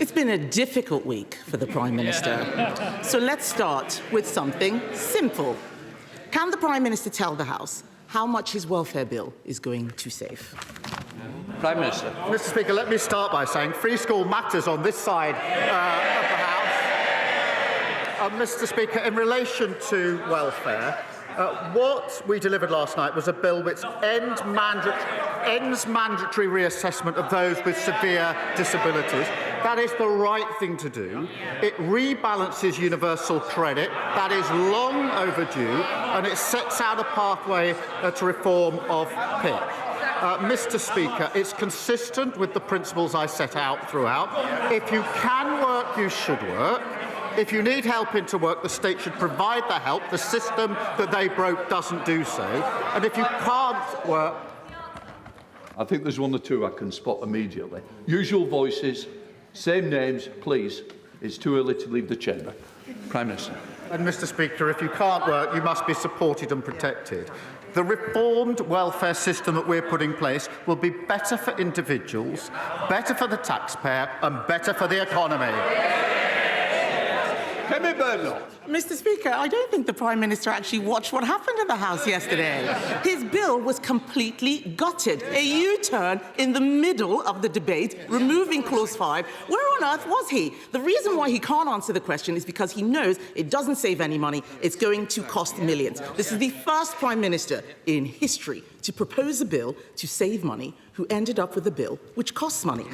It's been a difficult week for the Prime Minister. So let's start with something simple. Can the Prime Minister tell the House how much his welfare bill is going to save? Prime Minister. Mr. Speaker, let me start by saying free school matters on this side of the House. Mr. Speaker, in relation to welfare, what we delivered last night was a bill which ends mandatory reassessment of those with severe disabilities. That is the right thing to do. It rebalances universal credit. That is long overdue, and it sets out a pathway to reform of PIP. Mr. Speaker, it's consistent with the principles I set out throughout. If you can work, you should work. If you need help into work, the state should provide the help. The system that they broke doesn't do so. And if you can't work... I think there's one or two I can spot immediately. Usual voices, same names, please. It's too early to leave the chamber. Prime Minister. And, Mr. Speaker, if you can't work, you must be supported and protected. The reformed welfare system that we're putting in place will be better for individuals, better for the taxpayer and better for the economy. Kemi Badenoch. Mr. Speaker, I don't think the Prime Minister actually watched what happened in the House yesterday. His bill was completely gutted. A U-turn in the middle of the debate, removing Clause 5. Where on earth was he? The reason why he can't answer the question is because he knows it doesn't save any money. It's going to cost millions. This is the first Prime Minister in history to propose a bill to save money who ended up with a bill which costs money.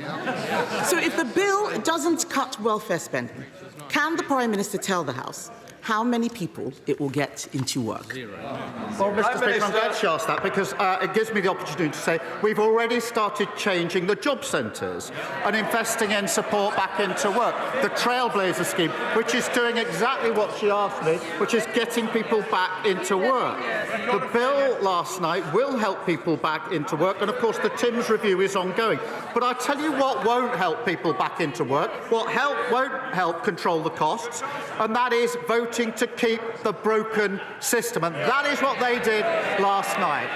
So if the bill doesn't cut welfare spending, can the Prime Minister tell the House how many people it will get into work? Well, Mr. Speaker, I'm glad she asked that because it gives me the opportunity to say we've already started changing the job centres and investing in support back into work. The Trailblazer scheme, which is doing exactly what she asked me, which is getting people back into work. The bill last night will help people back into work, and of course the Timms review is ongoing. But I tell you what won't help people back into work, what won't help control the costs, and that is voting to keep the broken system. And that is what they did last night.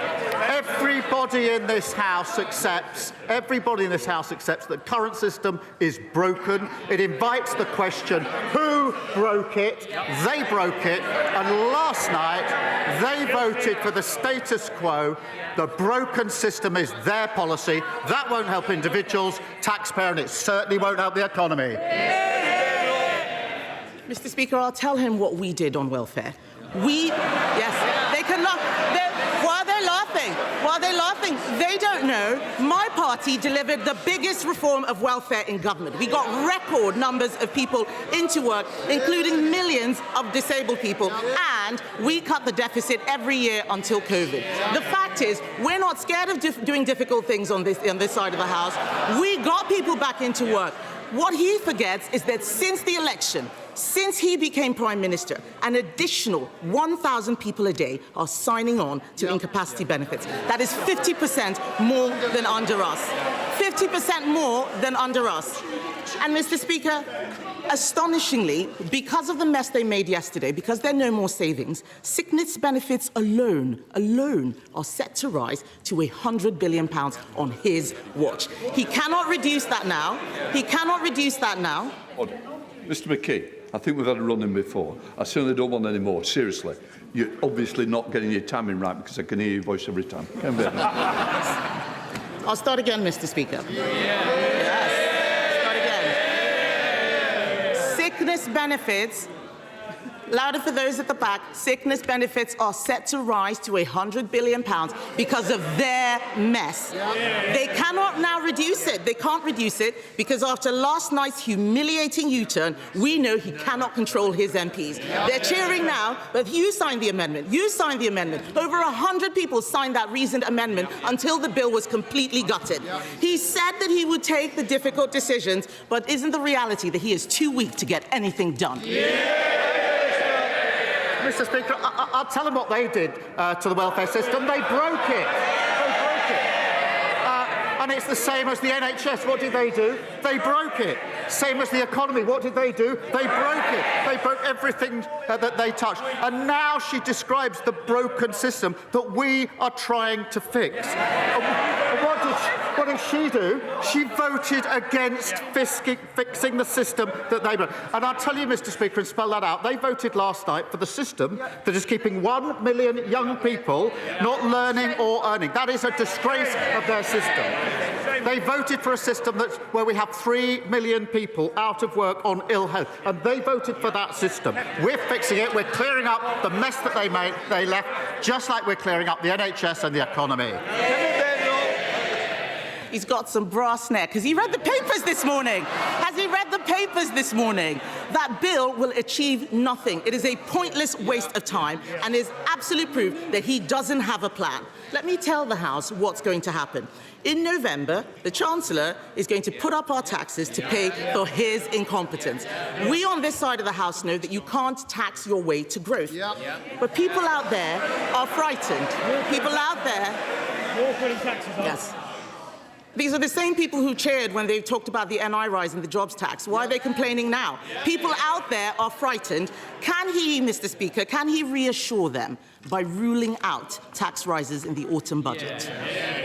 Everybody in this House accepts that the current system is broken. It invites the question, who broke it? They broke it. And last night, they voted for the status quo. The broken system is their policy. That won't help individuals, taxpayer, and it certainly won't help the economy. Mr. Speaker, I'll tell him what we did on welfare. Yes, they can laugh. While they're laughing, they don't know. My party delivered the biggest reform of welfare in government. We got record numbers of people into work, including millions of disabled people, and we cut the deficit every year until COVID. The fact is, we're not scared of doing difficult things on this side of the House. We got people back into work. What he forgets is that since the election, since he became Prime Minister, an additional 1,000 people a day are signing on to incapacity benefits. That is 50% more than under us. 50% more than under us. And, Mr. Speaker, astonishingly, because of the mess they made yesterday, because there are no more savings, sickness benefits alone are set to rise to £100 billion on his watch. He cannot reduce that now. Order. Mr. McKee, I think we've had a run-in before. I certainly don't want any more. Seriously. You're obviously not getting your timing right because I can hear your voice every time. I'll start again, Mr. Speaker. Yes. Start again. Sickness benefits, louder for those at the back, sickness benefits are set to rise to £100 billion because of their mess. They cannot now reduce it. They can't reduce it because after last night's humiliating U-turn, we know he cannot control his MPs. They're cheering now, but you signed the amendment. Over 100 people signed that reasoned amendment until the bill was completely gutted. He said that he would take the difficult decisions, but isn't the reality that he is too weak to get anything done? Mr. Speaker, I'll tell them what they did to the welfare system. They broke it. And it's the same as the NHS. What did they do? They broke it. Same as the economy. What did they do? They broke it. They broke everything that they touched. And now she describes the broken system that we are trying to fix. What does What did she do? She voted against fixing the system that they built. And I'll tell you, Mr. Speaker, and spell that out, they voted last night for the system that is keeping 1 million young people not learning or earning. That is a disgrace of their system. They voted for a system where we have 3 million people out of work on ill health, and they voted for that system. We're fixing it. We're clearing up the mess that they left, just like we're clearing up the NHS and the economy. He's got some brass neck. Has he read the papers this morning? Has he read the papers this morning? That bill will achieve nothing. It is a pointless waste of time and is absolute proof that he doesn't have a plan. Let me tell the House what's going to happen. In November, the Chancellor is going to put up our taxes to pay for his incompetence. We on this side of the House know that you can't tax your way to growth. But people out there are frightened. People out there... Yes. These are the same people who cheered when they talked about the NI rise and the jobs tax. Why are they complaining now? People out there are frightened. Can he, Mr. Speaker, can he reassure them by ruling out tax rises in the autumn budget?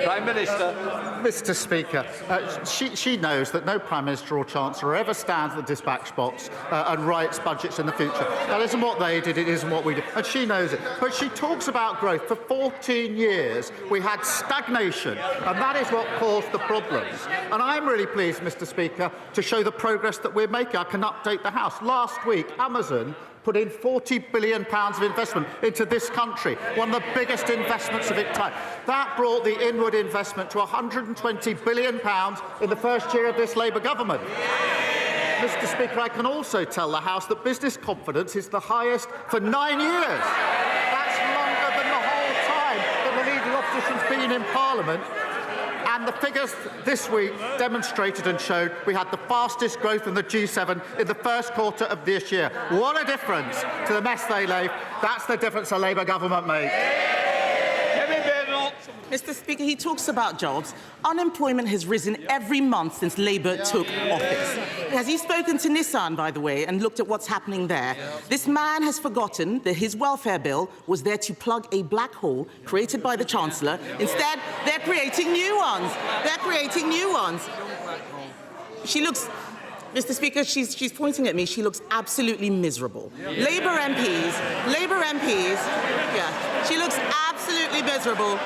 Prime Minister. Mr. Speaker, she knows that no Prime Minister or Chancellor ever stands at the dispatch box and writes budgets in the future. That isn't what they did, it isn't what we did, and she knows it. But she talks about growth. For 14 years, we had stagnation, and that is what caused the problems. And I'm really pleased, Mr. Speaker, to show the progress that we're making. I can update the House. Last week, Amazon put in £40 billion of investment into this country, one of the biggest investments of its time. That brought the inward investment to £120 billion in the first year of this Labour government. Mr. Speaker, I can also tell the House that business confidence is the highest for 9 years. That's longer than the whole time that the leading opposition's been in Parliament. And the figures this week demonstrated and showed we had the fastest growth in the G7 in the first quarter of this year. What a difference to the mess they left. That's the difference a Labour government made. Kemi Badenoch. Mr. Speaker, he talks about jobs. Unemployment has risen every month since Labour took office. Has he spoken to Nissan, by the way, and looked at what's happening there? This man has forgotten that his welfare bill was there to plug a black hole created by the Chancellor. Instead, they're creating new ones. They're creating new ones. She looks... Mr. Speaker, she's pointing at me. She looks absolutely miserable. Labour MPs, yeah, she looks absolutely miserable.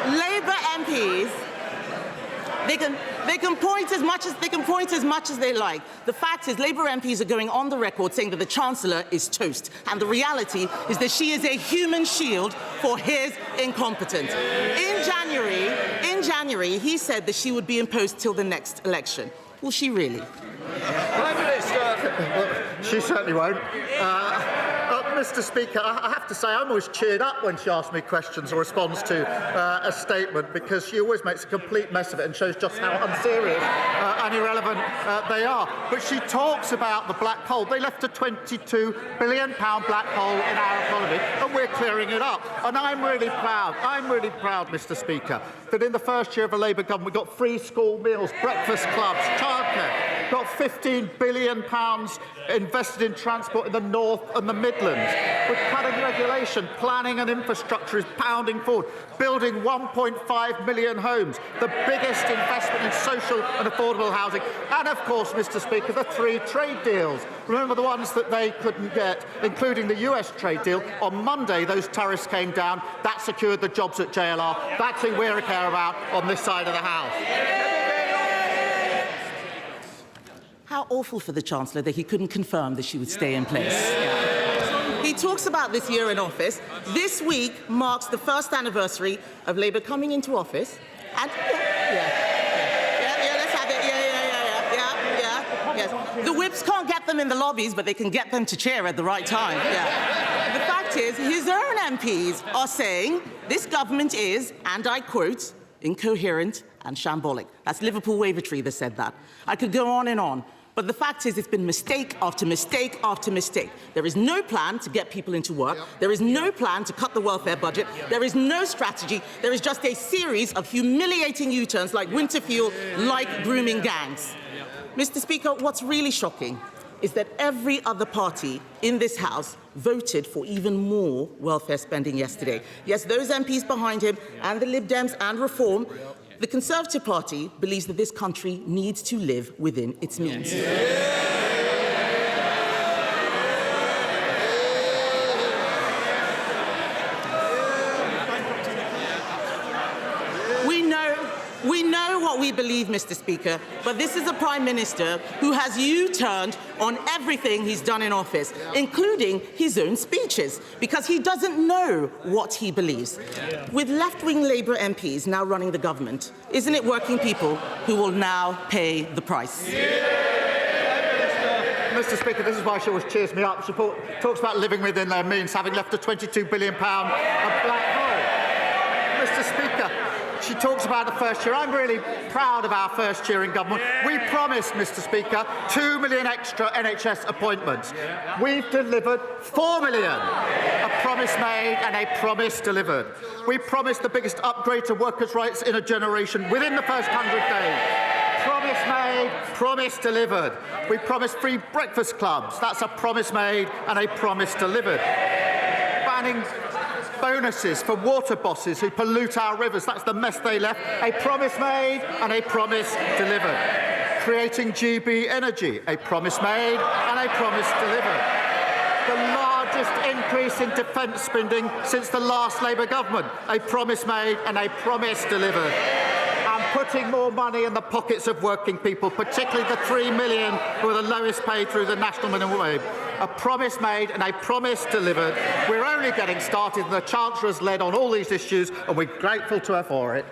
Labour MPs, they can point as much as they like. The fact is, Labour MPs are going on the record saying that the Chancellor is toast, and the reality is that she is a human shield for his incompetence. In January, he said that she would be in post till the next election. Will she really? Prime Minister. Well, she certainly won't. Mr. Speaker, I have to say I'm always cheered up when she asks me questions or responds to a statement, because she always makes a complete mess of it and shows just how unserious and irrelevant they are. But she talks about the black hole. They left a £22 billion black hole in our economy, and we're clearing it up. And I'm really proud, Mr. Speaker, that in the first year of a Labour government we got free school meals, breakfast clubs, childcare, got £15 billion invested in transport in the North and the Midlands. With cutting regulation, planning and infrastructure is pounding forward, building 1.5 million homes, the biggest investment in social and affordable housing, and of course, Mr. Speaker, the 3 trade deals. Remember the ones that they couldn't get, including the US trade deal. On Monday, those tariffs came down. That secured the jobs at JLR. That's who we care about on this side of the House. How awful for the Chancellor that he couldn't confirm that she would stay in place. He talks about this year in office. This week marks the first anniversary of Labour coming into office. And let's have it. Yes. The whips can't get them in the lobbies, but they can get them to cheer at the right time. Yeah. The fact is, his own MPs are saying this government is, and I quote, incoherent and shambolic. That's Liverpool Wavertree that said that. I could go on and on. But the fact is, it's been mistake after mistake after mistake. There is no plan to get people into work. There is no plan to cut the welfare budget. There is no strategy. There is just a series of humiliating U-turns like winter fuel, like grooming gangs. Mr. Speaker, what's really shocking is that every other party in this House voted for even more welfare spending yesterday. Yes, those MPs behind him and the Lib Dems and Reform The Conservative Party believes that this country needs to live within its means. We know what we believe, Mr. Speaker, but this is a Prime Minister who has U-turned on everything he's done in office, including his own speeches, because he doesn't know what he believes. With left-wing Labour MPs now running the government, isn't it working people who will now pay the price? Mr. Speaker, this is why she always cheers me up. She talks about living within their means, having left a £22 billion black hole. Mr. Speaker, she talks about the first year. I'm really proud of our first year in government. We promised, Mr. Speaker, 2 million extra NHS appointments. We've delivered 4 million. A promise made and a promise delivered. We promised the biggest upgrade to workers' rights in a generation within the first 100 days. Promise made, promise delivered. We promised free breakfast clubs. That's a promise made and a promise delivered. Banning bonuses for water bosses who pollute our rivers. That's the mess they left. A promise made and a promise delivered. Creating GB Energy. A promise made and a promise delivered. The largest increase in defence spending since the last Labour government. A promise made and a promise delivered. And putting more money in the pockets of working people, particularly the 3 million who are the lowest paid through the national minimum wage. A promise made and a promise delivered. We're only getting started, and the Chancellor has led on all these issues, and we're grateful to her for it.